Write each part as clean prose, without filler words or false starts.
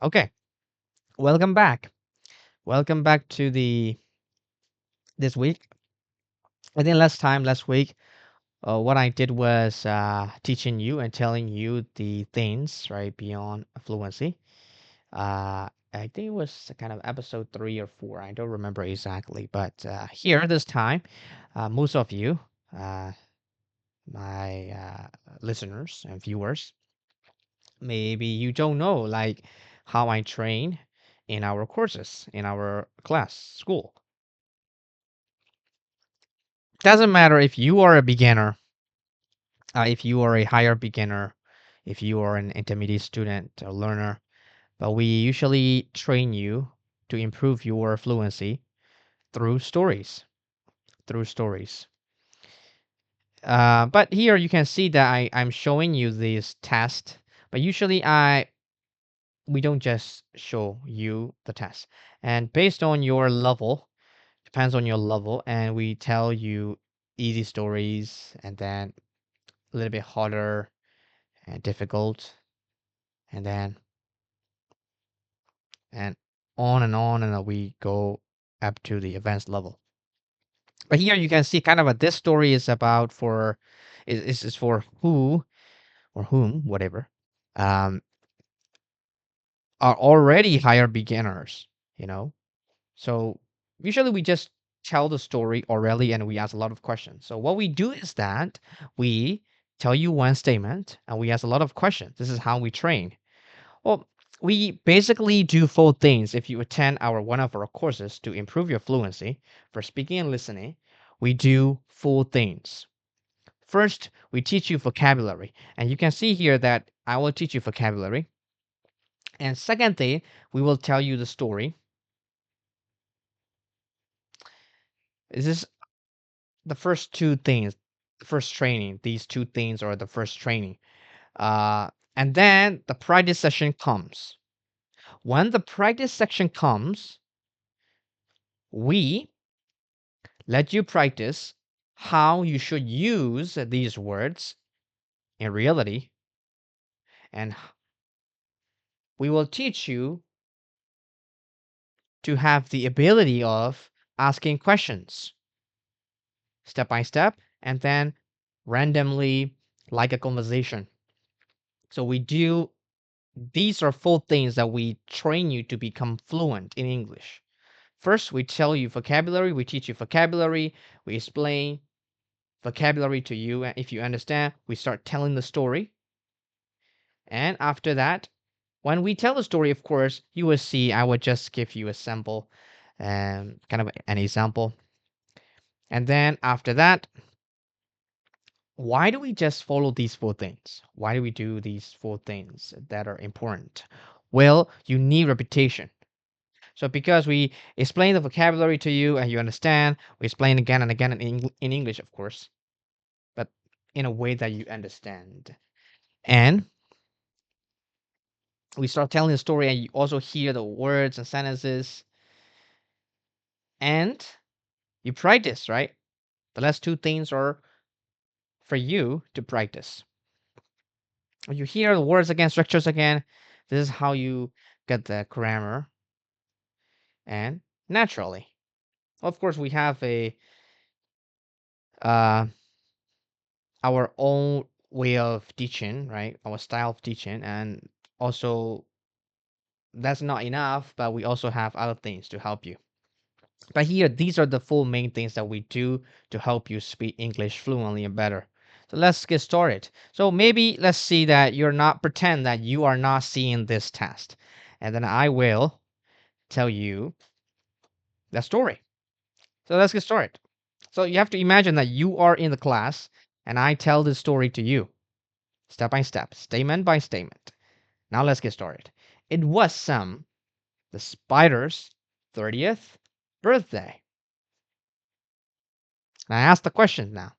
Okay, welcome back. Welcome back to the this week. I think last week, what I did was teaching you and telling you the things right beyond fluency. I think it was kind of episode 3 or 4. I don't remember exactly, but here this time, most of you, uh, my listeners and viewers, maybe you don't know like how I train in our courses in our class school. Doesn't matter if you are a beginner, if you are a higher beginner, if you are an intermediate student or learner, but we usually train you to improve your fluency through stories. Through stories. But here you can see that I'm showing you this test, but usually we don't just show you the test. And based on your level, depends on your level, and we tell you easy stories and then a little bit harder and difficult, and then and on, and we go up to the advanced level. But here you can see kind of what this story is about for is for who or whom, whatever, um, are already higher beginners, you know. So usually we just tell the story orally and we ask a lot of questions. So what we do is that we tell you one statement and we ask a lot of questions. This is how we train. Well, we basically do four things if you attend our one of our courses to improve your fluency for speaking and listening. We do four things. First, we teach you vocabulary, and you can see here that I will teach you vocabulary. And second thing, we will tell you the story. This is the first two things, the first training. These two things are the first training. And then the practice session comes. When the practice section comes, we let you practice how you should use these words in reality, and we will teach you to have the ability of asking questions step by step and then randomly like a conversation. So we do these are four things that we train you to become fluent in English. First, we tell you vocabulary, we teach you vocabulary, we explain vocabulary to you, and if you understand, we start telling the story. And after that, when we tell the story, of course, you will see I will just give you a sample, kind of an example. And then after that, why do we just follow these four things? Why do we do these four things that are important? Well, you need repetition. So because we explain the vocabulary to you and you understand, we explain again and again in English, of course, but in a way that you understand. And we start telling the story and you also hear the words and sentences and you practice, right? The last two things are for you to practice. When you hear the words again, structures again, this is how you get the grammar and naturally. Of course, we have a uh, our own way of teaching, right? Our style of teaching, and also that's not enough, but we also have other things to help you. But here, these are the four main things that we do to help you speak English fluently and better. So let's get started. So maybe let's see that you're not pretend that you are not seeing this test. And then I will tell you the story. So let's get started. So you have to imagine that you are in the class and I tell the story to you, step by step, statement by statement. Now let's get started. It was Sam, the spider's 30th birthday. And I ask the question now.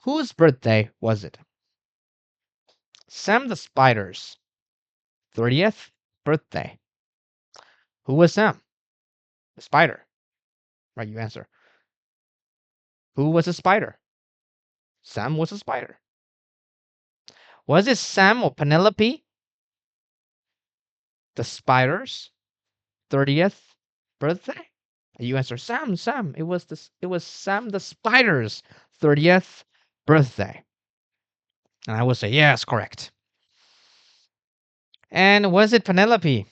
Whose birthday was it? Sam the spider's 30th birthday. Who was Sam? The spider. Right, you answer. Who was the spider? Sam was a spider. Was it Sam or Penelope? the spider's 30th birthday? You answer, Sam. It was Sam the spider's 30th birthday. And I would say, yes, correct. And was it Penelope,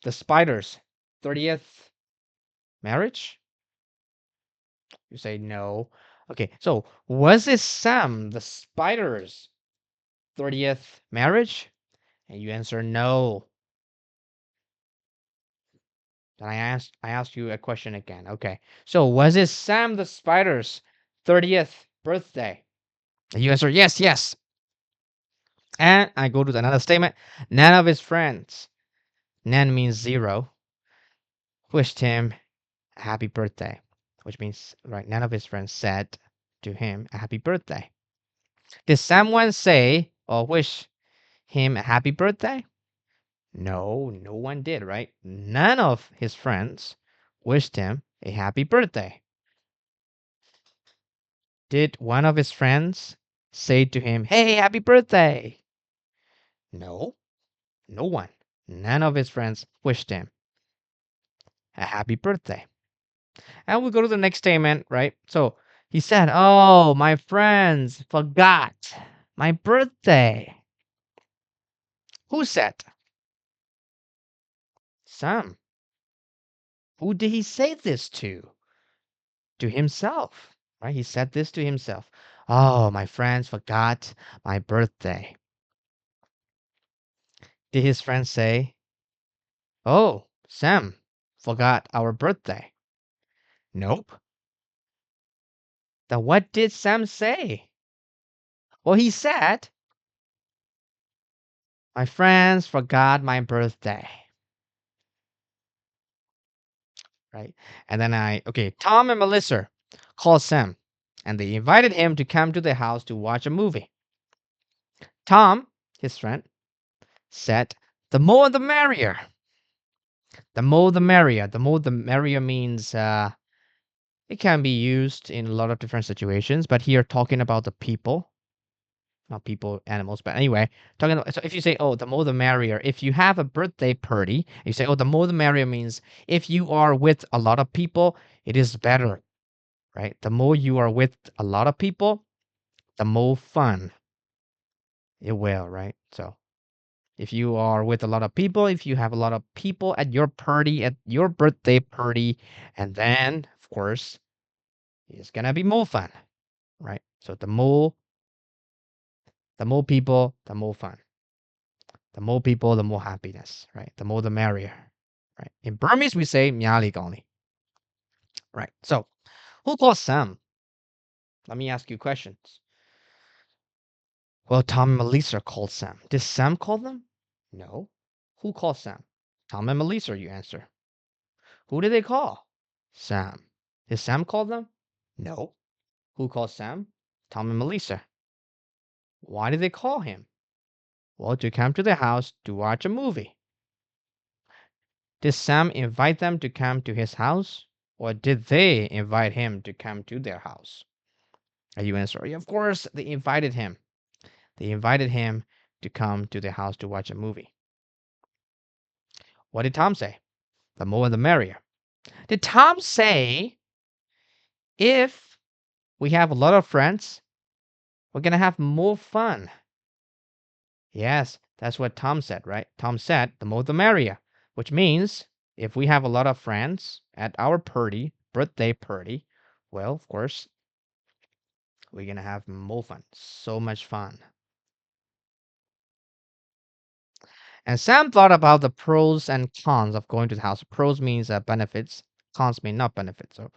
the spider's 30th marriage? You say no. Okay, so was it Sam the spider's 30th marriage? And you answer no. Then I asked you a question again. Okay. So was it Sam the spider's 30th birthday? And you answer yes. And I go to another statement. None of his friends, none means zero, wished him a happy birthday, which means, right, none of his friends said to him a happy birthday. Did someone say or wish him a happy birthday? No, no one did, right? None of his friends wished him a happy birthday. Did one of his friends say to him, hey, happy birthday? No, no one. None of his friends wished him a happy birthday. And we go to the next statement, right? So he said, oh, my friends forgot my birthday. Who said? Sam. Who did he say this to? To himself, right? He said this to himself. Oh, my friends forgot my birthday. Did his friends say, oh, Sam forgot our birthday? Nope. Then what did Sam say? Well, he said, my friends forgot my birthday. Right? And then okay, Tom and Melissa called Sam and they invited him to come to their house to watch a movie. Tom, his friend, said, the more the merrier. The more the merrier. The more the merrier means it can be used in a lot of different situations, but here talking about the people, not people, animals, but anyway, talking about, so if you say, oh, the more the merrier, if you have a birthday party, you say, oh, the more the merrier means if you are with a lot of people, it is better, right? The more you are with a lot of people, the more fun it will, right? So if you are with a lot of people, if you have a lot of people at your party, at your birthday party, and then, of course, it's gonna be more fun, right? So the more people, the more fun. The more people, the more happiness, right? The more the merrier, right? In Burmese, we say "Myali goni," right? So, who calls Sam? Let me ask you questions. Well, Tom and Melissa called Sam. Did Sam call them? No. Who called Sam? Tom and Melissa, you answer. Who did they call? Sam. Did Sam call them? No. Who called Sam? Tom and Melissa. Why did they call him? Well, to come to the house to watch a movie. Did Sam invite them to come to his house? Or did they invite him to come to their house? And you answer, yeah, of course, they invited him. They invited him to come to their house to watch a movie. What did Tom say? The more the merrier. Did Tom say, if we have a lot of friends, we're going to have more fun? Yes, that's what Tom said, right? Tom said, the more the merrier, which means if we have a lot of friends at our party, birthday party, well, of course, we're going to have more fun. So much fun. And Sam thought about the pros and cons of going to the house. Pros means benefits, cons mean not benefits. So,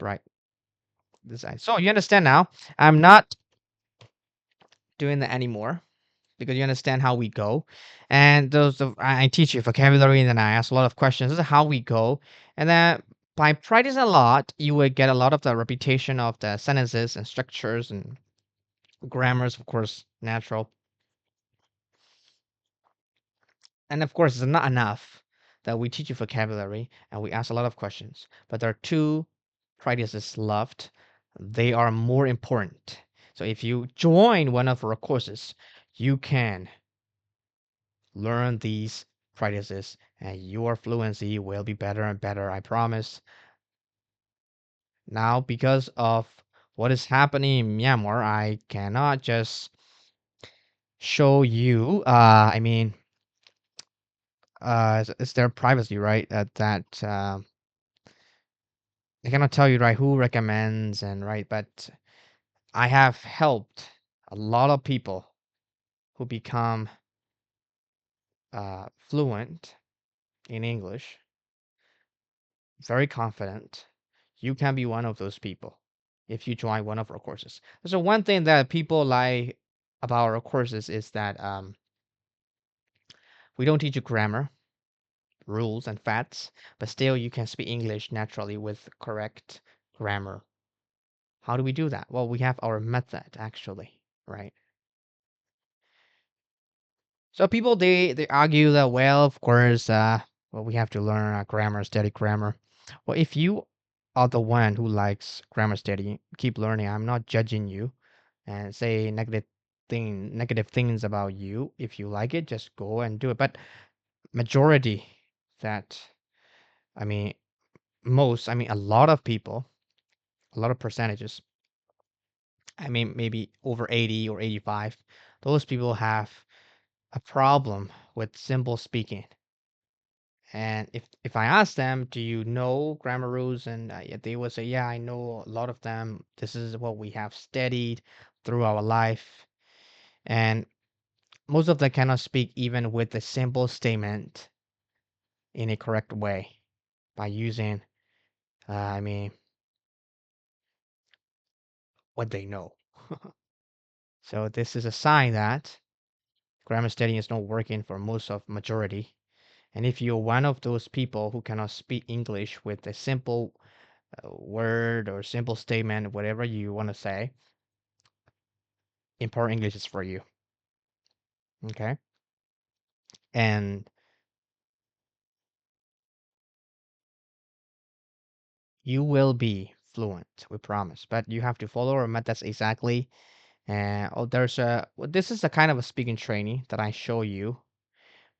right. So you understand now. I'm not doing that anymore because you understand how we go. And I teach you vocabulary and then I ask a lot of questions. This is how we go. And then by practicing a lot, you will get a lot of the repetition of the sentences and structures and grammars, of course, natural. And of course, it's not enough that we teach you vocabulary and we ask a lot of questions. But there are two practices left. They are more important. So if you join one of our courses, you can learn these practices, and your fluency will be better and better, I promise. Now, because of what is happening in Myanmar, I cannot just show you, it's their privacy, right? That I cannot tell you, right, who recommends and right, but I have helped a lot of people who become fluent in English, very confident. You can be one of those people if you join one of our courses. So one thing that people like about our courses is that we don't teach you grammar, rules, and facts, but still you can speak English naturally with correct grammar. How do we do that? Well, we have our method actually, right? So people they argue that well, of course, well we have to learn grammar, study grammar. Well, if you are the one who likes grammar study, keep learning. I'm not judging you and say negative things about you. If you like it, just go and do it. But majority that I mean a lot of people, a lot of percentages. I mean maybe over 80 or 85. Those people have a problem with simple speaking. And if I ask them, do you know grammar rules? And yeah, they will say, yeah, I know a lot of them. This is what we have studied through our life. And most of them cannot speak even with a simple statement in a correct way by using, I mean, what they know. So this is a sign that grammar studying is not working for most of majority. And if you're one of those people who cannot speak English with a simple word or simple statement, whatever you want to say, Import English is for you. Okay. And you will be fluent, we promise. But you have to follow our methods exactly. And oh, well, this is a kind of a speaking training that I show you.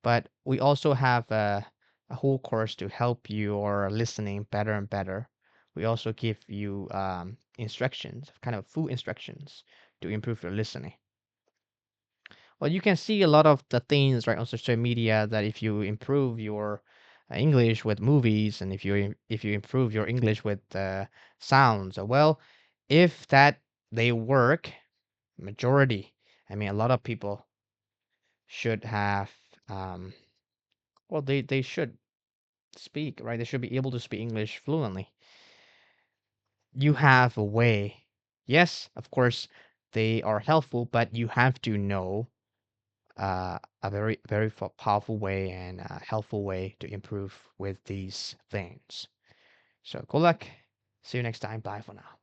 But we also have a whole course to help your listening better and better. We also give you instructions, kind of full instructions to improve your listening. Well, you can see a lot of the things right on social media that if you improve your English with movies and if you improve your English with sounds, well, if that they work, majority, a lot of people should have um, well, they should speak, right? They should be able to speak English fluently. You have a way. Yes, of course, they are helpful, but you have to know a very powerful way and a helpful way to improve with these things. So good luck. See you next time. Bye for now.